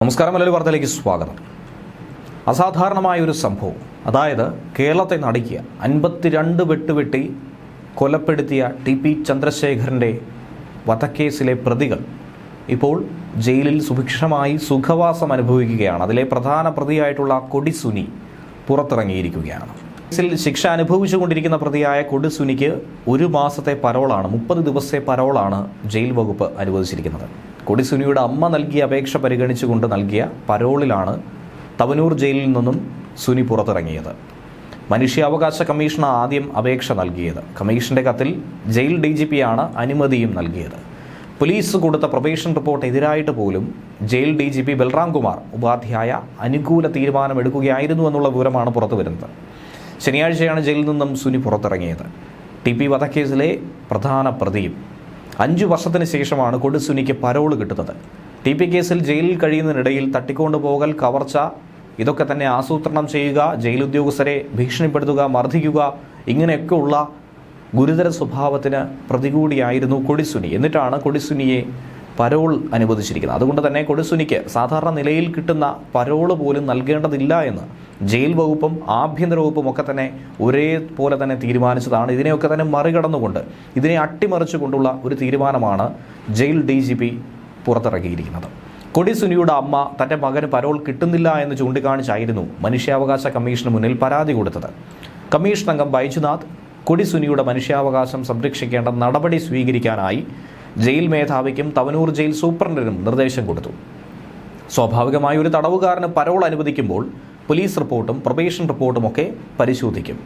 നമസ്കാരം, മലയാളി വാർത്തയിലേക്ക് സ്വാഗതം. അസാധാരണമായ ഒരു സംഭവം, അതായത് കേരളത്തെ നടുക്കിയ 52 വെട്ടുവെട്ടി കൊലപ്പെടുത്തിയ ടി.പി. ചന്ദ്രശേഖരൻ്റെ വധക്കേസിലെ പ്രതികൾ ഇപ്പോൾ ജയിലിൽ സുഭിക്ഷമായി സുഖവാസം അനുഭവിക്കുകയാണ്. അതിലെ പ്രധാന പ്രതിയായിട്ടുള്ള കൊടിസുനി പുറത്തിറങ്ങിയിരിക്കുകയാണ്. കേസിൽ ശിക്ഷ അനുഭവിച്ചുകൊണ്ടിരിക്കുന്ന പ്രതിയായ കൊടിസുനിക്ക് 1 മാസത്തെ പരോളാണ്, 30 ദിവസത്തെ പരോളാണ് ജയിൽ വകുപ്പ് അനുവദിച്ചിരിക്കുന്നത്. കൊടിസുനിയുടെ അമ്മ നൽകിയ അപേക്ഷ പരിഗണിച്ചുകൊണ്ട് നൽകിയ പരോളിലാണ് തവനൂർ ജയിലിൽ നിന്നും സുനി പുറത്തിറങ്ങിയത്. മനുഷ്യാവകാശ കമ്മീഷൻ ആദ്യം അപേക്ഷ നൽകിയത്. കമ്മീഷന്റെ കത്തിൽ ജയിൽ DGP-യാണ് അനുമതിയും നൽകിയത്. പോലീസ് കൊടുത്ത പ്രൊബേഷൻ റിപ്പോർട്ട് എതിരായിട്ട് പോലും ജയിൽ DGP ബൽറാം കുമാർ ഉപാധ്യായ അനുകൂല തീരുമാനമെടുക്കുകയായിരുന്നു എന്നുള്ള വിവരമാണ് പുറത്തുവരുന്നത്. ശനിയാഴ്ചയാണ് ജയിലിൽ നിന്നും സുനി പുറത്തിറങ്ങിയത്. ടി.പി. വധക്കേസിലെ പ്രധാന പ്രതിയും 5 വർഷത്തിന് ശേഷമാണ് കൊടിസുനിക്ക് പരോള് കിട്ടുന്നത്. ടി.പി. കേസിൽ ജയിലിൽ കഴിയുന്നതിനിടയിൽ തട്ടിക്കൊണ്ടുപോകൽ, കവർച്ച, ഇതൊക്കെ തന്നെ ആസൂത്രണം ചെയ്യുക, ജയിൽ ഉദ്യോഗസ്ഥരെ ഭീഷണിപ്പെടുത്തുക, മർദ്ദിക്കുക, ഇങ്ങനെയൊക്കെയുള്ള ഗുരുതര സ്വഭാവത്തിന് പ്രതികൂടിയായിരുന്നു കൊടിസുനി. എന്നിട്ടാണ് കൊടിസുനിയെ പരോൾ അനുവദിച്ചിരിക്കുന്നത്. അതുകൊണ്ട് തന്നെ കൊടിസുനിക്ക് സാധാരണ നിലയിൽ കിട്ടുന്ന പരോള് പോലും നൽകേണ്ടതില്ല എന്ന് ജയിൽ വകുപ്പും ആഭ്യന്തര വകുപ്പും ഒക്കെ തന്നെ ഒരേപോലെ തന്നെ തീരുമാനിച്ചതാണ്. ഇതിനെയൊക്കെ തന്നെ മറികടന്നുകൊണ്ട്, ഇതിനെ അട്ടിമറിച്ചുകൊണ്ടുള്ള ഒരു തീരുമാനമാണ് ജയിൽ DGP പുറത്തിറക്കിയിരിക്കുന്നത്. കൊടിസുനിയുടെ അമ്മ തൻ്റെ മകന് പരോൾ കിട്ടുന്നില്ല എന്ന് ചൂണ്ടിക്കാണിച്ചായിരുന്നു മനുഷ്യാവകാശ കമ്മീഷന് മുന്നിൽ പരാതി കൊടുത്തത്. കമ്മീഷൻ അംഗം ബൈജുനാഥ് കൊടിസുനിയുടെ മനുഷ്യാവകാശം സംരക്ഷിക്കേണ്ട നടപടി സ്വീകരിക്കാനായി ജയിൽ മേധാവിക്കും തവനൂർ ജയിൽ സൂപ്രണ്ടിനും നിർദ്ദേശം കൊടുത്തു. സ്വാഭാവികമായി ഒരു തടവുകാരന് പരോൾ അനുവദിക്കുമ്പോൾ പോലീസ് റിപ്പോർട്ടും പ്രൊബേഷൻ റിപ്പോർട്ടും ഒക്കെ പരിശോധിക്കും.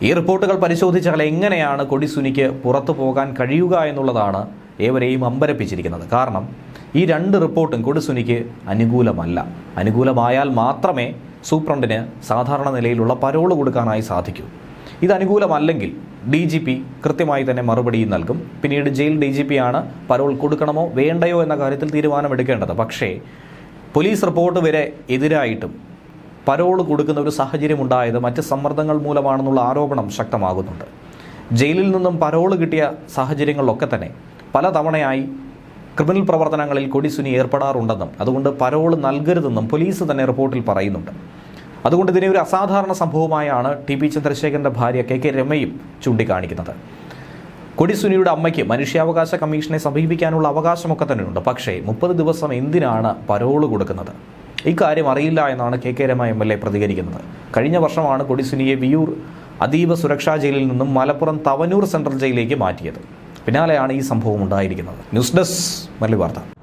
ഈ റിപ്പോർട്ടുകൾ പരിശോധിച്ചാൽ എങ്ങനെയാണ് കൊടിസുനിക്ക് പുറത്തു പോകാൻ കഴിയുക എന്നുള്ളതാണ് ഏവരെയും അമ്പരപ്പിച്ചിരിക്കുന്നത്. കാരണം ഈ 2 റിപ്പോർട്ടും കൊടിസുനിക്ക് അനുകൂലമല്ല. അനുകൂലമായാൽ മാത്രമേ സൂപ്രണ്ടിന് സാധാരണ നിലയിലുള്ള പരോൾ കൊടുക്കാനായി സാധിക്കൂ. ഇത് അനുകൂലമല്ലെങ്കിൽ DGP കൃത്യമായി തന്നെ മറുപടി നൽകും. പിന്നീട് ജയിൽ DGP-യാണ് പരോൾ കൊടുക്കണമോ വേണ്ടയോ എന്ന കാര്യത്തിൽ തീരുമാനമെടുക്കേണ്ടത്. പക്ഷേ പോലീസ് റിപ്പോർട്ട് വരെ എതിരായിട്ടും പരോൾ കൊടുക്കുന്ന ഒരു സാഹചര്യം ഉണ്ടായത് മറ്റ് സമ്മർദ്ദങ്ങൾ മൂലമാണെന്നുള്ള ആരോപണം ശക്തമാകുന്നുണ്ട്. ജയിലിൽ നിന്നും പരോൾ കിട്ടിയ സാഹചര്യങ്ങളിലൊക്കെ തന്നെ പലതവണയായി ക്രിമിനൽ പ്രവർത്തനങ്ങളിൽ കൊടിസുനി ഏർപ്പെടാറുണ്ടെന്നും അതുകൊണ്ട് പരോൾ നൽകരുതെന്നും പോലീസ് തന്നെ റിപ്പോർട്ടിൽ പറയുന്നുണ്ട്. അതുകൊണ്ട് ഇതിനെ ഒരു അസാധാരണ സംഭവമായാണ് ടി.പി. ചന്ദ്രശേഖരൻ്റെ ഭാര്യ KK രമയും ചൂണ്ടിക്കാണിക്കുന്നത്. കൊടിസുനിയുടെ അമ്മയ്ക്ക് മനുഷ്യാവകാശ കമ്മീഷനെ സമീപിക്കാനുള്ള അവകാശമൊക്കെ തന്നെയുണ്ട്. പക്ഷേ 30 ദിവസം എന്തിനാണ് പരോള് കൊടുക്കുന്നത്? ഇക്കാര്യം അറിയില്ല എന്നാണ് KK രമ MLA പ്രതികരിക്കുന്നത്. കഴിഞ്ഞ വർഷമാണ് കൊടിസുനിയെ വിയൂർ അതീവ സുരക്ഷാ ജയിലിൽ നിന്നും മലപ്പുറം തവനൂർ സെൻട്രൽ ജയിലിലേക്ക് മാറ്റിയത്. പിന്നാലെയാണ് ഈ സംഭവം ഉണ്ടായിരിക്കുന്നത്. ന്യൂസ് ഡെസ്ക് മലയാളി വാർത്ത.